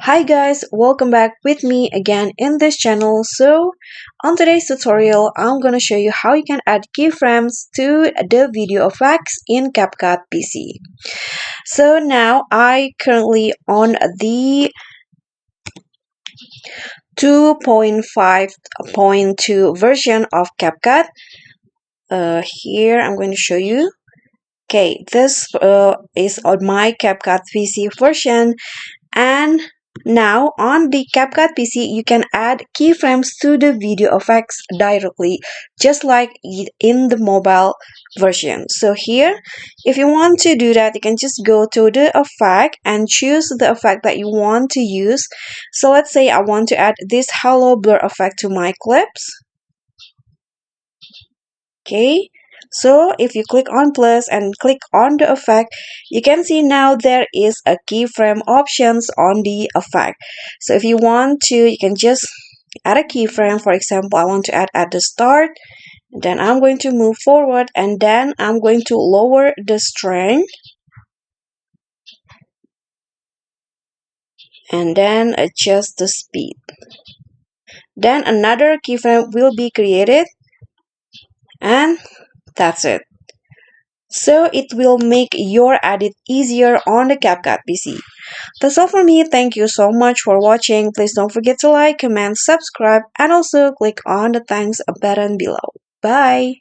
Hi guys, welcome back with me again in this channel. So on today's tutorial, I'm gonna show you how you can add keyframes to the video effects in CapCut PC. So now I currently on the 2.5.2 version of CapCut. Here I'm going to show you. Okay, this is on my CapCut PC version. And now on the CapCut PC, you can add keyframes to the video effects directly, just like in the mobile version. So here, if you want to do that, you can just go to the effect and choose the effect that you want to use. So let's say I want to add this halo blur effect to my clips. Okay, so if you click on plus and click on the effect, you can see now there is a keyframe options on the effect. So if you want to, you can just add a keyframe. For example, I want to add at the start, then I'm going to move forward, and then I'm going to lower the strength, and then adjust the speed. Then another keyframe will be created, and that's it. So it will make your edit easier on the CapCut PC. That's all for me. Thank you so much for watching. Please don't forget to like, comment, subscribe, and also click on the thanks button below. Bye!